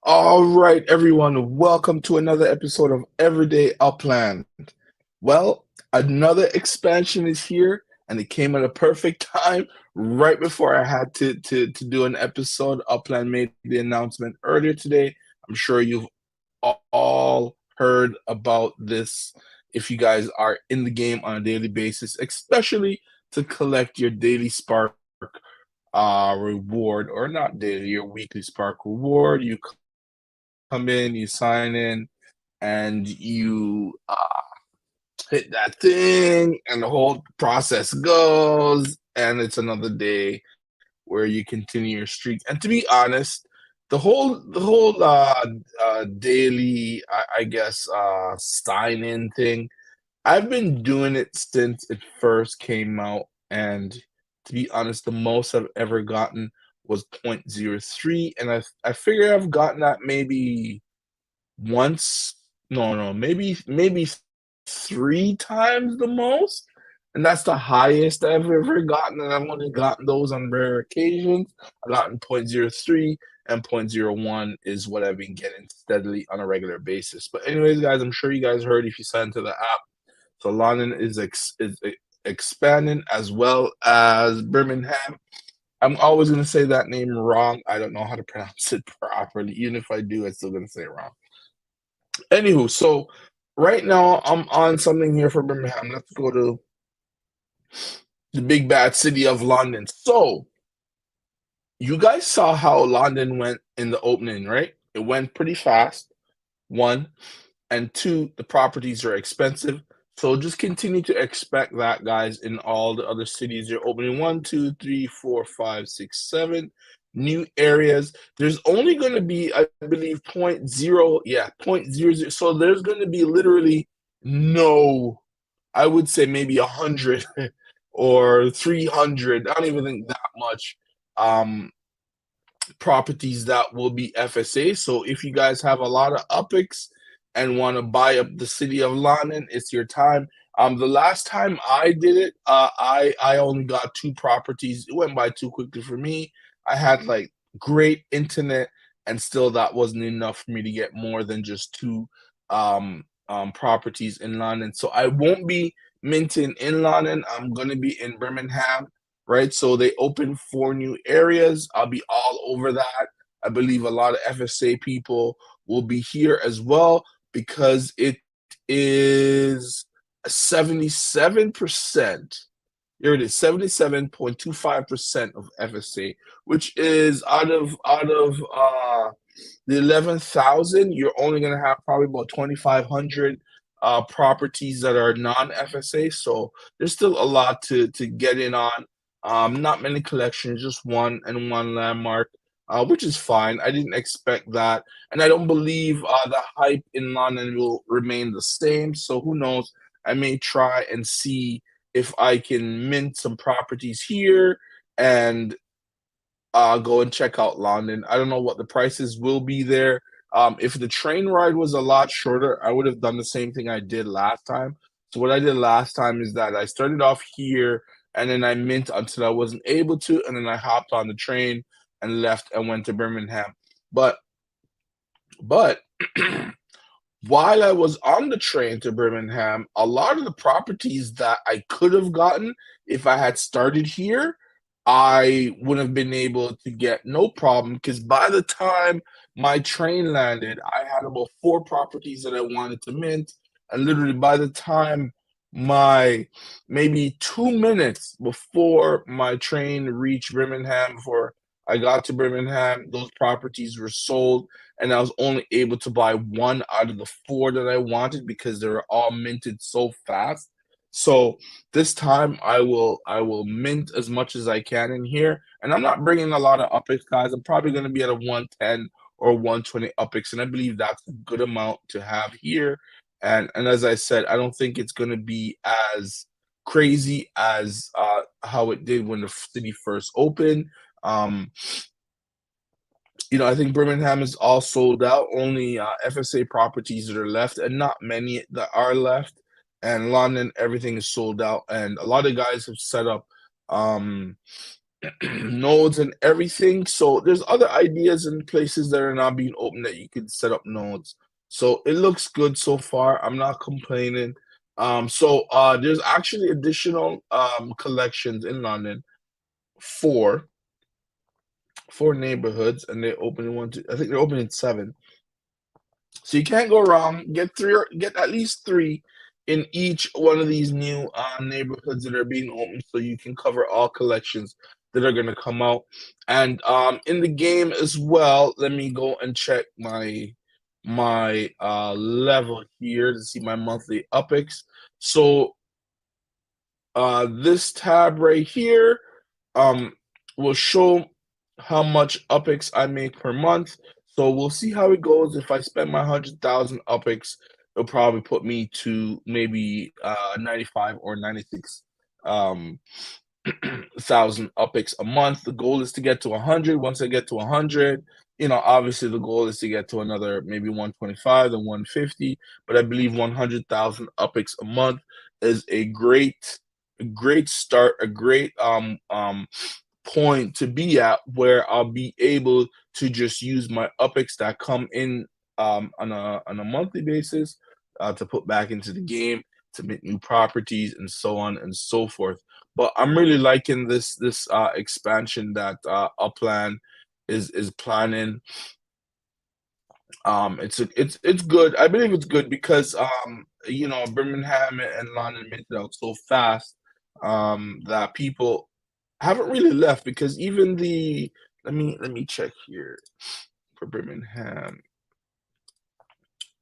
All right, everyone, welcome to another episode of Everyday Upland. Well, another expansion is here, and it came at a perfect time right before I had to do an episode. Upland made the announcement earlier today. I'm sure you've all heard about this if you guys are in the game on a daily basis, especially to collect your daily spark reward, or not daily, your weekly spark reward. You come in, you sign in, and you hit that thing, and the whole process goes, and it's another day where you continue your streak. And to be honest, the whole daily, I guess, sign in thing, I've been doing it since it first came out, and to be honest, the most I've ever gotten was 0.03, and I figure I've gotten that maybe once, no, maybe three times the most, and that's the highest I've ever gotten, and I've only gotten those on rare occasions. I've gotten 0.03, and 0.01 is what I've been getting steadily on a regular basis. But anyways, guys, I'm sure you guys heard if you signed to the app. So London is expanding, as well as Birmingham. I'm always going to say that name wrong. I don't know how to pronounce it properly. Even if I do, I'm still going to say it wrong. Anywho, so right now I'm on something here for Birmingham. Let's go to the big bad city of London. So you guys saw how London went in the opening, right? It went pretty fast. One, and two, the properties are expensive. So just continue to expect that, guys, in all the other cities. You're opening one, two, three, four, five, six, seven new areas. There's only going to be, I believe, point zero, yeah, 0.00. So there's going to be literally no, I would say maybe 100 or 300. I don't even think that much. Um, Properties that will be FSA. So if you guys have a lot of UPIX and want to buy up the city of London, it's your time. The last time I did it, I only got two properties. It went by too quickly for me. I had like great internet, and still that wasn't enough for me to get more than just two properties in London. So I won't be minting in London. I'm gonna be in Birmingham, right? So they opened four new areas. I'll be all over that. I believe a lot of FSA people will be here as well, because it is 77%. Here it is, 77.25% of FSA, which is out of the 11,000, you're only gonna have probably about 2,500 properties that are non-FSA. So there's still a lot to get in on. Not many collections, just one and one landmark, which is fine. I didn't expect that, and I don't believe the hype in London will remain the same. So who knows? I may try and see if I can mint some properties here and go and check out London. I don't know what the prices will be there. If the train ride was a lot shorter, I would have done the same thing I did last time. So what I did last time is that I started off here, and then I mint until I wasn't able to, and then I hopped on the train and left and went to Birmingham. But while I was on the train to Birmingham, a lot of the properties that I could have gotten if I had started here, I would have been able to get no problem, because by the time my train landed, I had about four properties that I wanted to mint. And literally by the time my maybe 2 minutes before my train reached Birmingham, before I got to Birmingham, those properties were sold, and I was only able to buy one out of the four that I wanted because they were all minted so fast. So this time I will mint as much as I can in here, and I'm not bringing a lot of UPIX, guys. I'm probably going to be at a 110 or 120 UPIX, and I believe that's a good amount to have here. And as I said, I don't think it's going to be as crazy as how it did when the city first opened. Um, I think Birmingham is all sold out. Only FSA properties that are left, and not many that are left. And London, everything is sold out. And a lot of guys have set up um, nodes and everything. So there's other ideas and places that are not being open that you could set up nodes. So it looks good so far. I'm not complaining. There's actually additional collections in London for four neighborhoods, and they open in one, two, I think they're opening seven. So you can't go wrong. Get three, or get at least three in each one of these new neighborhoods that are being opened, so you can cover all collections that are going to come out. And in the game as well, let me go and check my level here to see my monthly upics. So this tab right here um, will show how much upics I make per month. So we'll see how it goes. If I spend my 100,000 upics, it'll probably put me to maybe 95 or 96 um, thousand upics a month. The goal is to get to 100. Once I get to 100, obviously the goal is to get to another maybe 125 then 150. But I believe 100,000 upics a month is a great start, a great point to be at where I'll be able to just use my upics that come in on a monthly basis to put back into the game to make new properties and so on and so forth. But I'm really liking this expansion that Upland is planning. It's good. I believe it's good because Birmingham and London made it out so fast that people haven't really left because even the let me check here for Birmingham.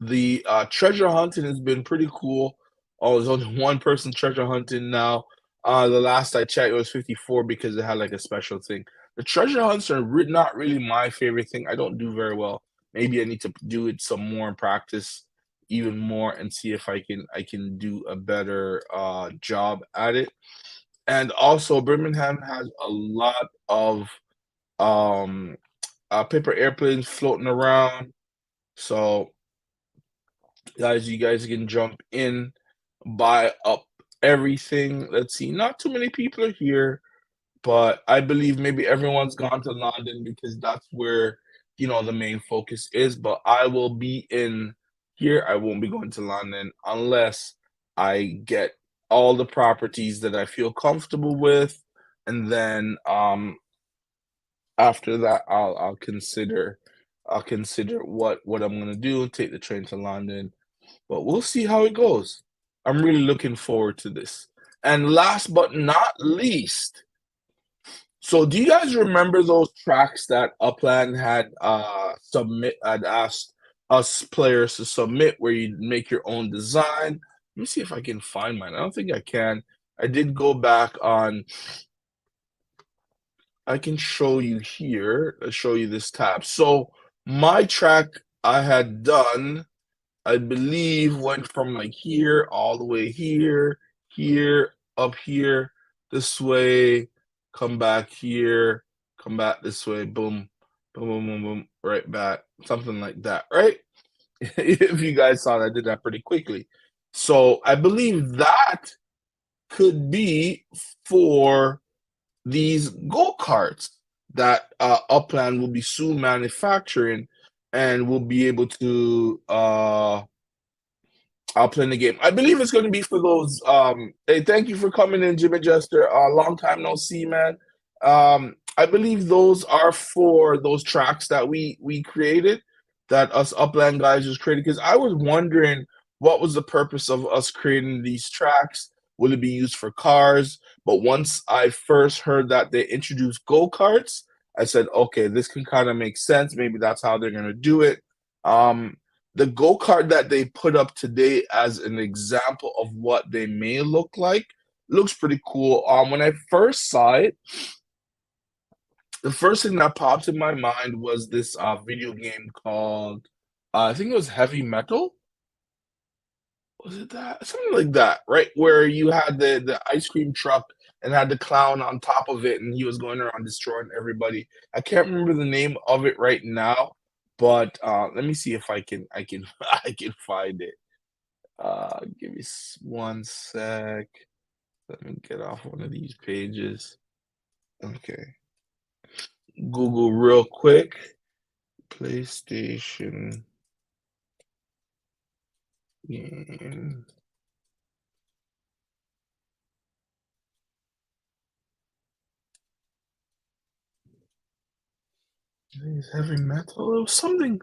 The treasure hunting has been pretty cool. Oh, there's only one person treasure hunting now. The last I checked, it was 54 because it had like a special thing. The treasure hunts are not really my favorite thing. I don't do very well. Maybe I need to do it some more and practice even more and see if I can do a better job at it. And also, Birmingham has a lot of um, paper airplanes floating around. So guys, you guys can jump in, buy up everything. Let's see, not too many people are here, but I believe maybe everyone's gone to London because that's where the main focus is. But I will be in here. I won't be going to London unless I get all the properties that I feel comfortable with, and then after that I'll consider what I'm gonna do, take the train to London, but we'll see how it goes. I'm really looking forward to this. And last but not least, so do you guys remember those tracks that Upland had asked us players to submit where you make your own design? Let me see if I can find mine. I don't think I can. I did go back on. I can show you here. I'll show you this tab. So my track I had done, I believe, went from like here all the way here, here, up here, this way, come back here, come back this way, boom, boom, boom, boom, boom, right back, something like that, right? If you guys saw that, I did that pretty quickly. So I believe that could be for these go-karts that Upland will be soon manufacturing and will be able to I'll play in the game. I believe it's going to be for those. Hey, thank you for coming in, Jimmy Jester. Long time no see, man. I believe those are for those tracks that we created, that us Upland guys just created. Because I was wondering what was the purpose of us creating these tracks. Will it be used for cars? But once I first heard that they introduced go karts, I said, okay, this can kind of make sense. Maybe that's how they're going to do it. Um, the go-kart that they put up today as an example of what they may look like looks pretty cool. When I first saw it, the first thing that popped in my mind was this video game called I think it was Heavy Metal. Was it that? Something like that, right? Where you had the ice cream truck and had the clown on top of it, and he was going around destroying everybody. I can't remember the name of it right now, but let me see if I can I can find it. Give me one sec. Let me get off one of these pages. Okay. Google real quick. PlayStation game. Is heavy metal? It was something.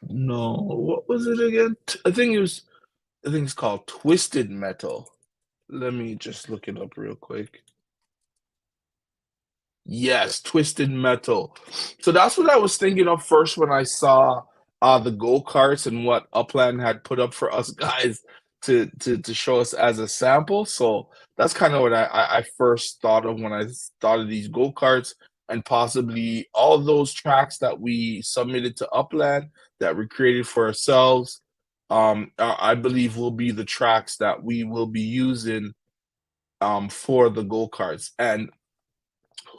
No, what was it again? I think it was. I think it's called Twisted Metal. Let me just look it up real quick. Yes, Twisted Metal. So that's what I was thinking of first when I saw the go-karts and what Upland had put up for us guys to show us as a sample. So that's kind of what I first thought of when I thought of these go-karts and possibly all those tracks that we submitted to Upland that we created for ourselves. I believe will be the tracks that we will be using for the go-karts. And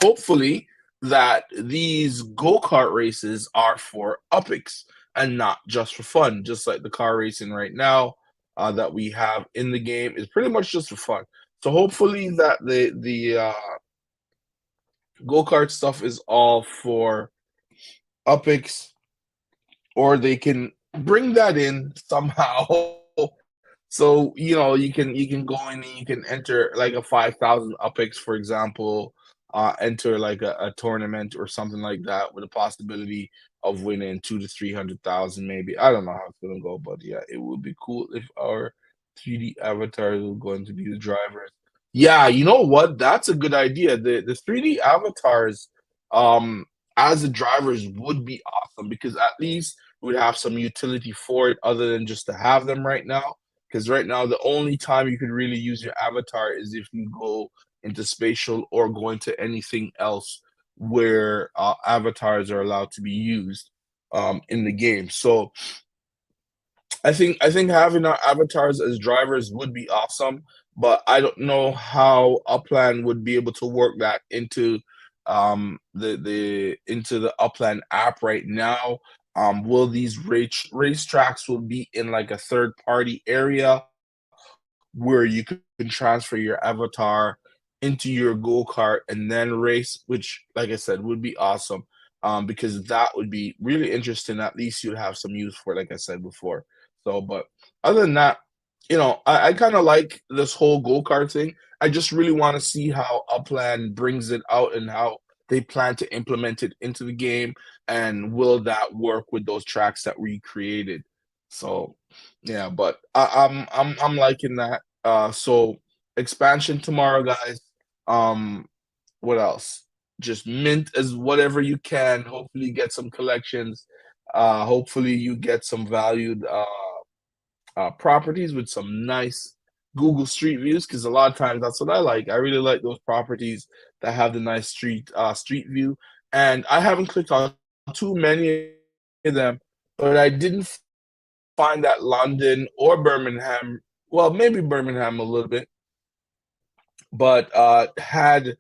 hopefully that these go-kart races are for UPIX and not just for fun, just like the car racing right now that we have in the game is pretty much just for fun. So hopefully that the go-kart stuff is all for UPIX, or they can bring that in somehow. So, you can go in and you can enter like a 5,000 UPIX, for example, enter like a tournament or something like that with a possibility of winning 2 to 300,000 maybe. I don't know how it's gonna go, but yeah, it would be cool if our 3D avatars were going to be the drivers. Yeah, you know what? That's a good idea. The 3D avatars as the drivers would be awesome because at least we would have some utility for it other than just to have them right now. Because right now, the only time you could really use your avatar is if you go into spatial or go into anything else where avatars are allowed to be used in the game. So I think having our avatars as drivers would be awesome, but I don't know how Upland would be able to work that into the into the Upland app right now. Will these race tracks will be in like a third party area where you can transfer your avatar into your go-kart and then race, which, like I said, would be awesome. Because that would be really interesting. At least you'd have some use for it, like I said before. So, but other than that, I kind of like this whole go-kart thing. I just really want to see how Upland brings it out and how they plan to implement it into the game, and will that work with those tracks that we created. So, yeah, but I'm liking that. So expansion tomorrow, guys. Um, what else? Just mint as whatever you can. Hopefully, get some collections. Hopefully, you get some valued properties with some nice Google Street views. Because a lot of times that's what I like. I really like those properties that have the nice street view. And I haven't clicked on too many of them, but I didn't find that London or Birmingham, well, maybe Birmingham a little bit, but had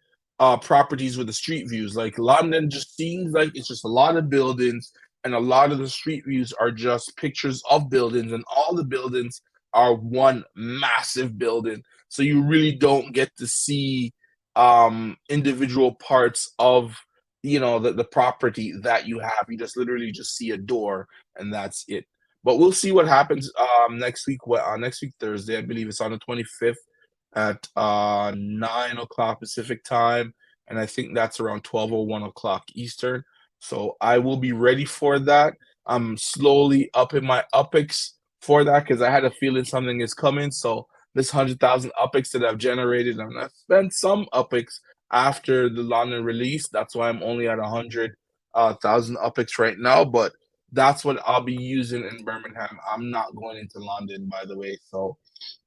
properties with the street views. Like London just seems like it's just a lot of buildings, and a lot of the street views are just pictures of buildings, and all the buildings are one massive building. So you really don't get to see individual parts of the property that you have. You just literally just see a door, and that's it. But we'll see what happens next week. Next week Thursday, I believe it's on the 25th at 9 o'clock Pacific time, and I think that's around 12 or 1 o'clock Eastern. So I will be ready for that. I'm slowly upping my UPIX for that because I had a feeling something is coming. So this 100,000 UPIX that I've generated, and I've spent some UPIX after the London release. That's why I'm only at 100,000 UPIX right now. But that's what I'll be using in Birmingham. I'm not going into London, by the way. So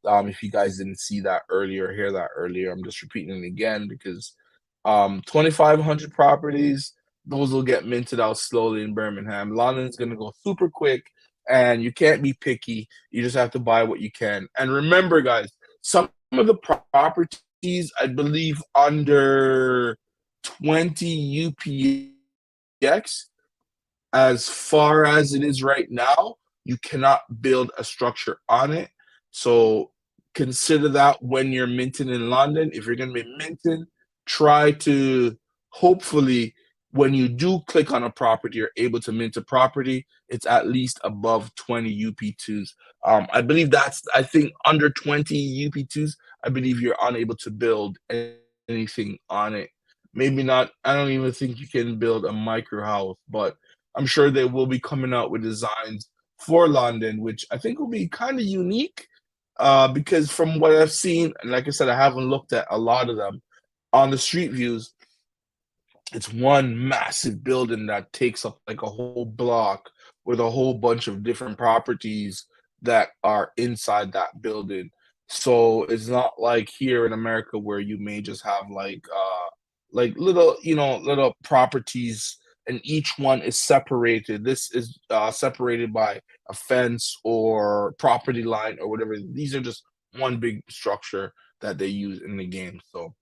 if you guys didn't see that earlier, hear that earlier, I'm just repeating it again because 2,500 properties, those will get minted out slowly in Birmingham. London's gonna go super quick, and you can't be picky. You just have to buy what you can. And remember, guys, some of the properties, I believe, under 20 UPX, as far as it is right now, you cannot build a structure on it. So consider that when you're minting in London. If you're going to be minting, try to hopefully when you do click on a property, you're able to mint a property, it's at least above 20 UP2s. I believe I think under 20 UP2s, I believe you're unable to build anything on it. Maybe not, I don't even think you can build a micro house, but I'm sure they will be coming out with designs for London, which I think will be kind of unique because from what I've seen, and like I said, I haven't looked at a lot of them on the street views. It's one massive building that takes up like a whole block with a whole bunch of different properties that are inside that building. So it's not like here in America where you may just have like little, little properties and each one is separated. This is separated by a fence or property line or whatever. These are just one big structure that they use in the game. So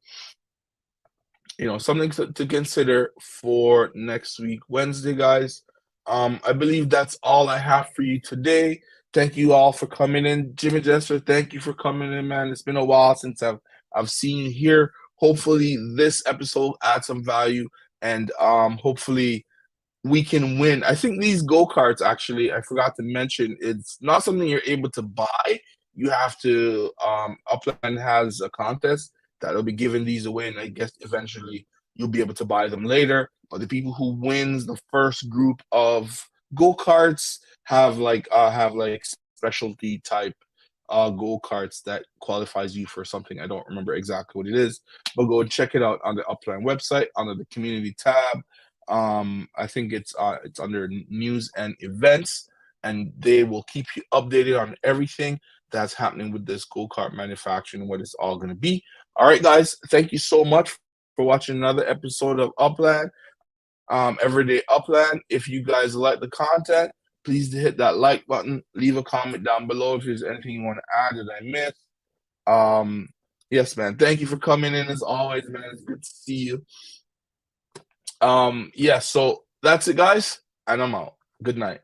something to consider for next week, Wednesday, guys. I believe that's all I have for you today. Thank you all for coming in. Jimmy Jester, thank you for coming in, man. It's been a while since I've seen you here. Hopefully this episode adds some value and hopefully we can win. I think these go-karts, actually, I forgot to mention, it's not something you're able to buy. You have to Upland has a contest that'll be giving these away, and I guess eventually you'll be able to buy them later. But the people who wins the first group of go-karts have like specialty type go-karts that qualifies you for something. I don't remember exactly what it is, but go and check it out on the Upland website under the community tab. I think it's under news and events, and they will keep you updated on everything that's happening with this go-kart manufacturing and what it's all going to be. All right, guys, thank you so much for watching another episode of Upland, Everyday Upland. If you guys like the content, please hit that like button. Leave a comment down below if there's anything you want to add that I missed. Yes, man. Thank you for coming in as always, man. It's good to see you. Yeah, so that's it, guys, and I'm out. Good night.